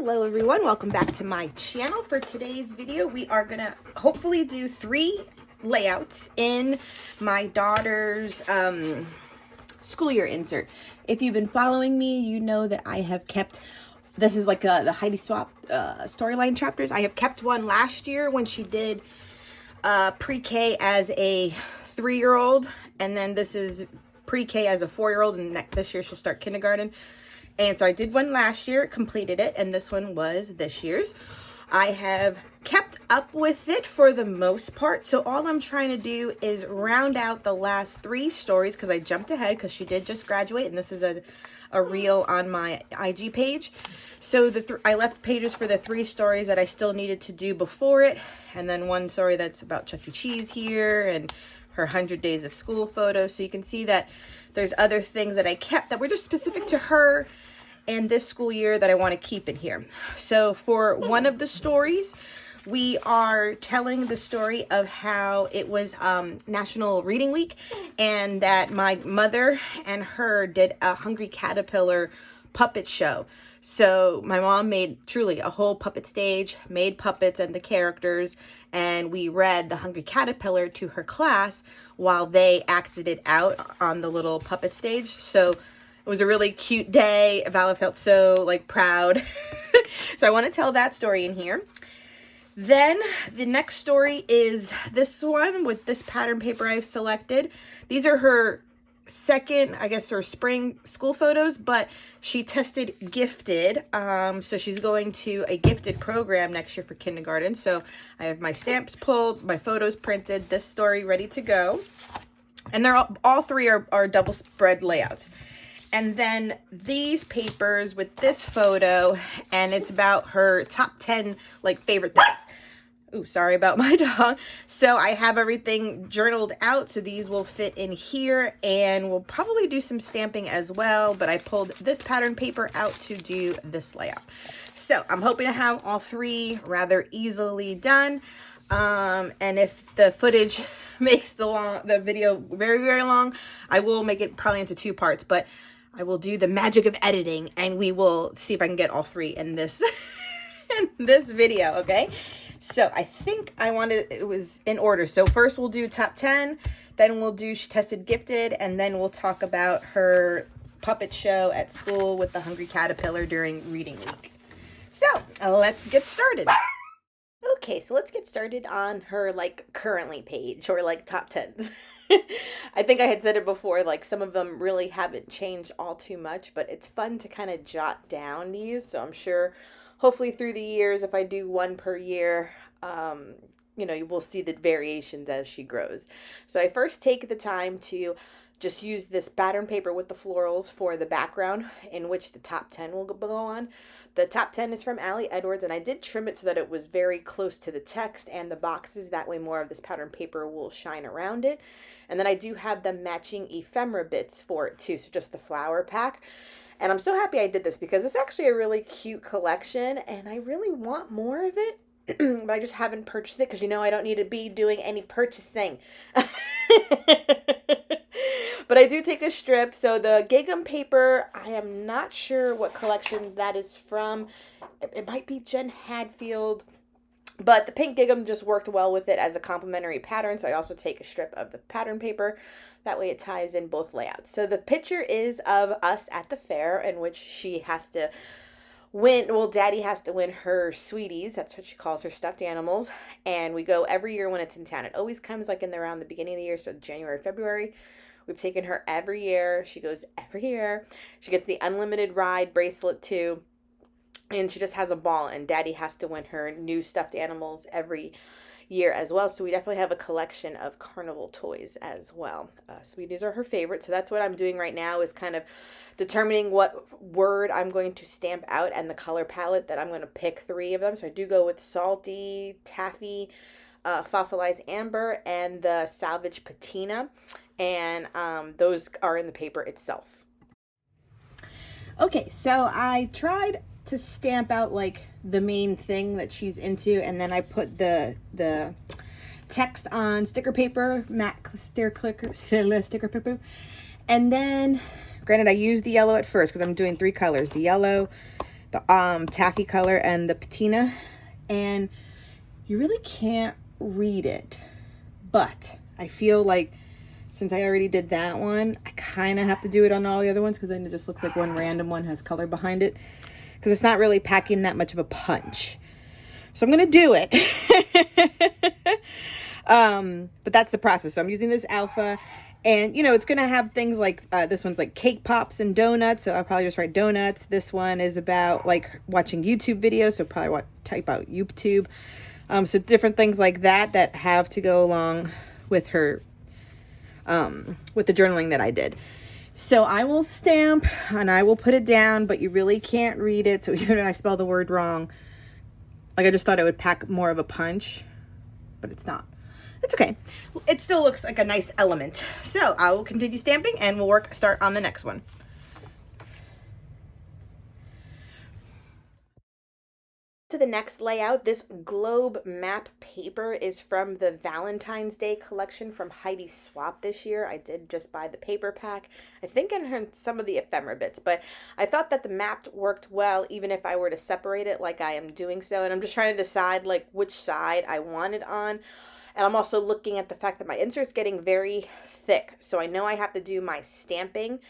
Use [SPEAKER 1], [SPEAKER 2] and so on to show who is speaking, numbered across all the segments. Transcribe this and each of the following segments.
[SPEAKER 1] Hello everyone, welcome back to my channel. For today's video, we are gonna hopefully do 3 layouts in my daughter's school year insert. If you've been following me, you know that I have kept, this is like the Heidi Swap storyline chapters. I have kept one last year when she did pre-K as a 3-year-old, and then this is pre-K as a 4-year-old, and this year she'll start kindergarten. And so I did one last year, completed it, and this one was this year's. I have kept up with it for the most part, so all I'm trying to do is round out the last 3 stories, because I jumped ahead because she did just graduate, and this is a reel on my IG page. So I left pages for the 3 stories that I still needed to do before it, and then one story that's about Chuck E. Cheese here, and her 100 days of school photo. So you can see that there's other things that I kept that were just specific to her and this school year that I want to keep in here. So for one of the stories, we are telling the story of how it was National Reading Week, and that my mother and her did a Hungry Caterpillar puppet show. So my mom made truly a whole puppet stage, made puppets and the characters, and we read the Hungry Caterpillar to her class while they acted it out on the little puppet stage. So it was a really cute day. Vala felt so proud. So I want to tell that story in here. Then the next story is this one with this pattern paper I've selected. These are her second, I guess, her spring school photos, but she tested gifted. So she's going to a gifted program next year for kindergarten. So I have my stamps pulled, my photos printed, this story ready to go. And they're all 3 are double spread layouts. And then these papers with this photo, and it's about her top 10 favorite things. Ooh, sorry about my dog. So I have everything journaled out, so these will fit in here, and we'll probably do some stamping as well, but I pulled this pattern paper out to do this layout. So I'm hoping to have all 3 rather easily done. And if the footage makes the video very, very long, I will make it probably into 2 parts, but I will do the magic of editing, and we will see if I can get all 3 in this in this video, okay? So I think it was in order. So first we'll do top 10, then we'll do she tested gifted, and then we'll talk about her puppet show at school with the Hungry Caterpillar during reading week. So let's get started. Okay, so let's get started on her currently page, or top 10s. I think I had said it before, some of them really haven't changed all too much, but it's fun to kind of jot down these. So I'm sure hopefully through the years, if I do 1 per year, you will see the variations as she grows. So I first take the time to just use this pattern paper with the florals for the background in which the top 10 will go on. The top 10 is from Allie Edwards, and I did trim it so that it was very close to the text and the boxes. That way more of this pattern paper will shine around it. And then I do have the matching ephemera bits for it too, so just the flower pack. And I'm so happy I did this because it's actually a really cute collection, and I really want more of it. But I just haven't purchased it because I don't need to be doing any purchasing. But I do take a strip. So the gingham paper, I am not sure what collection that is from. It might be Jen Hadfield. But the pink gingham just worked well with it as a complementary pattern. So I also take a strip of the pattern paper. That way it ties in both layouts. So the picture is of us at the fair, in which she has to win, Daddy has to win her sweeties. That's what she calls her stuffed animals. And we go every year when it's in town. It always comes around the beginning of the year, so January, February. We've taken her every year. She goes every year. She gets the unlimited ride bracelet too. And she just has a ball. And Daddy has to win her new stuffed animals every year as well. So we definitely have a collection of carnival toys as well. Sweeties are her favorite. So that's what I'm doing right now, is kind of determining what word I'm going to stamp out and the color palette that I'm going to pick 3 of them. So I do go with salty, taffy, fossilized amber, and the salvage patina. And those are in the paper itself. Okay, so I tried to stamp out the main thing that she's into, and then I put the text on sticker paper, matte sticker paper, and then granted I used the yellow at first because I'm doing 3 colors, the yellow, the taffy color and the patina, and you really can't read it. But I feel like since I already did that one, I kind of have to do it on all the other ones, because then it just looks like one random one has color behind it, because it's not really packing that much of a punch. So I'm going to do it. But that's the process. So I'm using this alpha, and you know, it's going to have things like, this one's like cake pops and donuts. So I'll probably just write donuts. This one is about like watching YouTube videos. So probably type out YouTube. So different things like that, that have to go along with her, with the journaling that I did. So I will stamp and I will put it down, but you really can't read it. So even if I spell the word wrong, like I just thought it would pack more of a punch, but it's not. It's okay. It still looks like a nice element. So I will continue stamping and we'll start on the next one. To the next layout, this globe map paper is from the Valentine's Day collection from Heidi Swap this year. I did just buy the paper pack, I think, in some of the ephemera bits, but I thought that the map worked well even if I were to separate it like I am doing so. And I'm just trying to decide like which side I want it on. And I'm also looking at the fact that my insert's getting very thick, so I know I have to do my stamping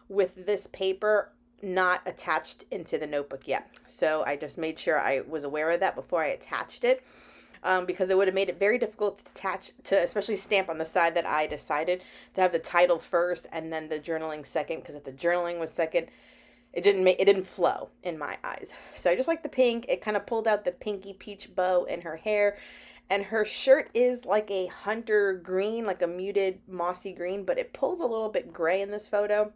[SPEAKER 1] with this paper not attached into the notebook yet. So I just made sure I was aware of that before I attached it, because it would have made it very difficult to attach, to especially stamp on the side that I decided to have the title first and then the journaling second, because if the journaling was second, it didn't flow in my eyes. So I just like the pink. It kind of pulled out the pinky peach bow in her hair, and her shirt is like a hunter green, like a muted mossy green, but it pulls a little bit gray in this photo.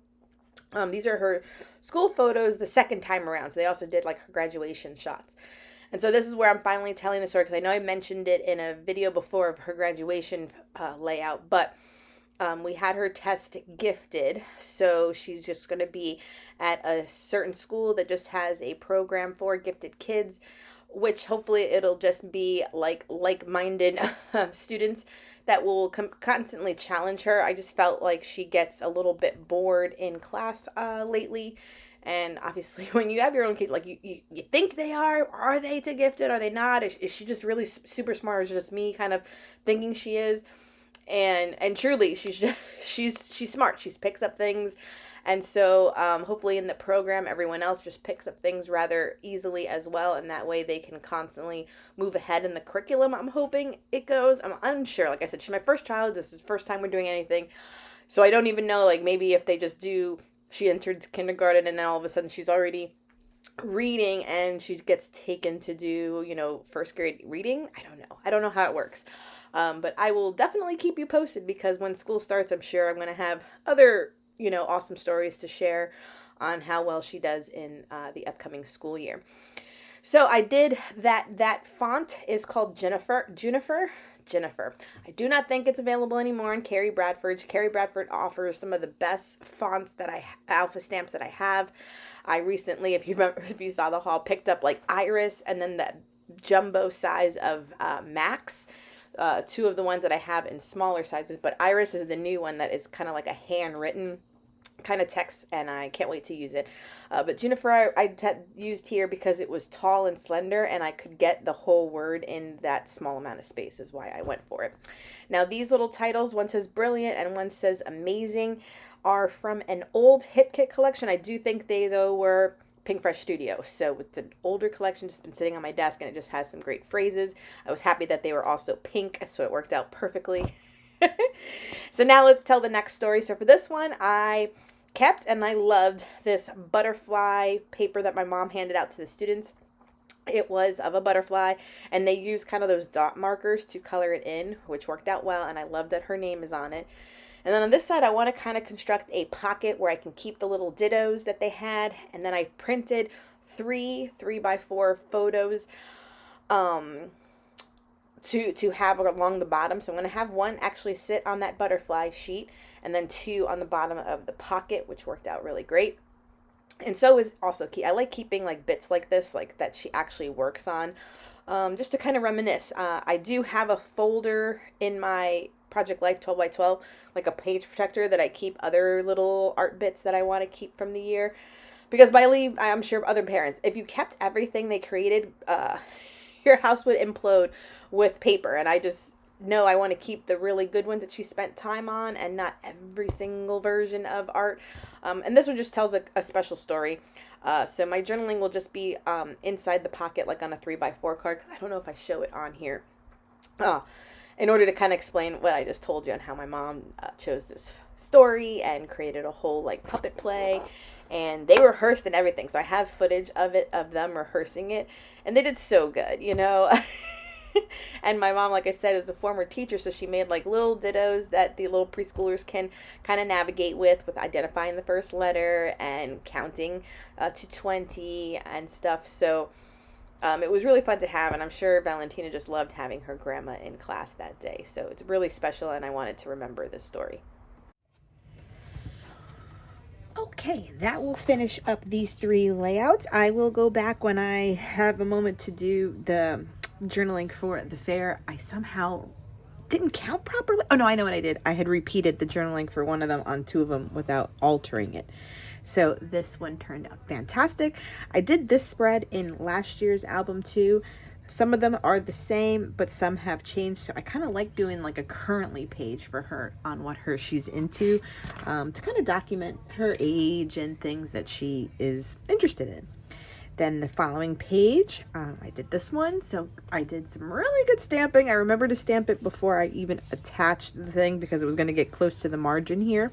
[SPEAKER 1] These are her school photos the second time around. So they also did like her graduation shots. And so this is where I'm finally telling the story, because I know I mentioned it in a video before of her graduation layout, but we had her test gifted. So she's just going to be at a certain school that just has a program for gifted kids, which hopefully it'll just be like-minded students that will constantly challenge her. I just felt like she gets a little bit bored in class lately. And obviously when you have your own kid, like you think they are they too gifted? Are they not? Is she just really super smart? Or is it just me kind of thinking she is? And truly she's smart. She picks up things. And so hopefully in the program, everyone else just picks up things rather easily as well. And that way they can constantly move ahead in the curriculum. I'm hoping it goes. I'm unsure. Like I said, she's my first child. This is the first time we're doing anything. So I don't even know, like maybe if they just she entered kindergarten and then all of a sudden she's already reading and she gets taken to do, first grade reading. I don't know. I don't know how it works. But I will definitely keep you posted, because when school starts, I'm sure I'm going to have other awesome stories to share on how well she does in the upcoming school year. So I did that font is called Juniper. I do not think it's available anymore in Carrie Bradford. Carrie Bradford offers some of the best fonts alpha stamps that I have. I recently, if you saw the haul, picked up like Iris and then the jumbo size of Max. Two of the ones that I have in smaller sizes, but Iris is the new one that is kind of like a handwritten kind of text, and I can't wait to use it. But Juniper I used here because it was tall and slender, and I could get the whole word in that small amount of space, is why I went for it. Now these little titles, one says brilliant and one says amazing, are from an old Hip Kit collection. I do think they though were Pink Fresh Studio. So it's an older collection, just been sitting on my desk, and it just has some great phrases. I was happy that they were also pink, so it worked out perfectly. So now let's tell the next story. So for this one, I kept and I loved this butterfly paper that my mom handed out to the students. It was of a butterfly, and they used kind of those dot markers to color it in, which worked out well, and I love that her name is on it. And then on this side, I want to kind of construct a pocket where I can keep the little dittos that they had. And then I printed 3x4 photos to have along the bottom. So I'm going to have one actually sit on that butterfly sheet, and then two on the bottom of the pocket, which worked out really great. And so is also key. I like keeping like bits like this, like that she actually works on, just to kind of reminisce. I do have a folder in my Project Life 12x12, like a page protector that I keep other little art bits that I want to keep from the year. because believe, I'm sure other parents, if you kept everything they created, your house would implode with paper. And I just know I want to keep the really good ones that she spent time on, and not every single version of art. And this one just tells a special story. So my journaling will just be inside the pocket, like on a 3x4 card, because I don't know if I show it on here. In order to kind of explain what I just told you on how my mom chose this story and created a whole like puppet play, and they rehearsed and everything. So I have footage of them rehearsing it, and they did so good, you know. And my mom, like I said, is a former teacher, so she made like little dittos that the little preschoolers can kind of navigate with identifying the first letter and counting to 20 and stuff. So it was really fun to have, and I'm sure Valentina just loved having her grandma in class that day. So it's really special, and I wanted to remember this story. Okay, that will finish up these 3 layouts. I will go back when I have a moment to do the journaling for the fair. I somehow didn't count properly. Oh no, I know what I did. I had repeated the journaling for one of them on 2 of them without altering it. So this one turned out fantastic. I did this spread in last year's album too. Some of them are the same, but some have changed. So I kind of like doing like a currently page for her on what she's into, to kind of document her age and things that she is interested in. Then the following page, I did this one. So I did some really good stamping. I remember to stamp it before I even attached the thing, because it was going to get close to the margin here.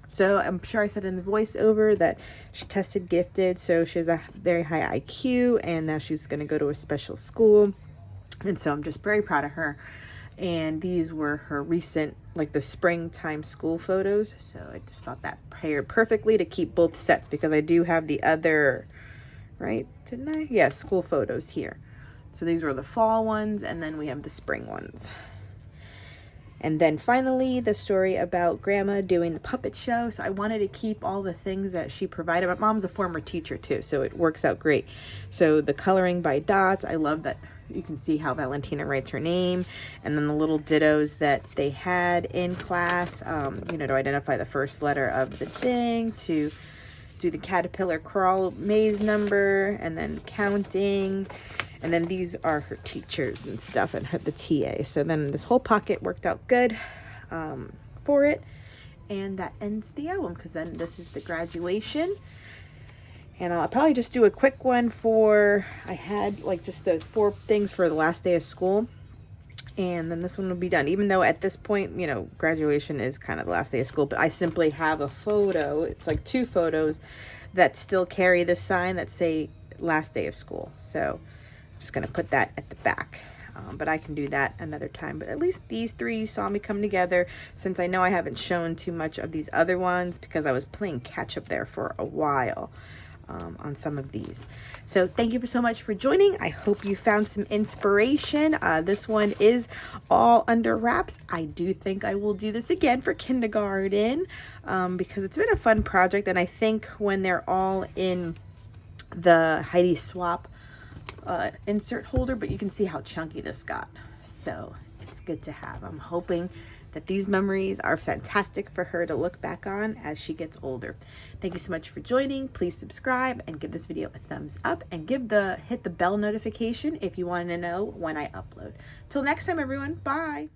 [SPEAKER 1] So I'm sure I said in the voiceover that she tested gifted, so she has a very high IQ, and now she's going to go to a special school. And so I'm just very proud of her. And these were her recent, like the springtime school photos. So I just thought that paired perfectly to keep both sets, because I do have the other, right? Didn't I? Yeah, school photos here. So these were the fall ones, and then we have the spring ones. And then finally, the story about Grandma doing the puppet show. So I wanted to keep all the things that she provided. My mom's a former teacher too, so it works out great. So the coloring by dots, I love that you can see how Valentina writes her name. And then the little dittos that they had in class, you know, to identify the first letter of the thing, to do the caterpillar crawl maze number, and then counting. And then these are her teachers and stuff, and the TA. So then this whole pocket worked out good for it. And that ends the album, because then this is the graduation. And I'll probably just do a quick one for, I had like just the 4 things for the last day of school. And then this one will be done. Even though at this point, you know, graduation is kind of the last day of school. But I simply have a photo. It's like 2 photos that still carry the sign that say last day of school. So just going to put that at the back, but I can do that another time. But at least these 3 you saw me come together, since I know I haven't shown too much of these other ones because I was playing catch up there for a while on some of these. So thank you so much for joining. I hope you found some inspiration. This one is all under wraps. I do think I will do this again for kindergarten, because it's been a fun project, and I think when they're all in the Heidi Swap insert holder, but you can see how chunky this got, so it's good to have. I'm hoping that these memories are fantastic for her to look back on as she gets older. Thank you so much for joining. Please subscribe and give this video a thumbs up, and hit the bell notification if you want to know when I upload. Till next time, everyone. Bye.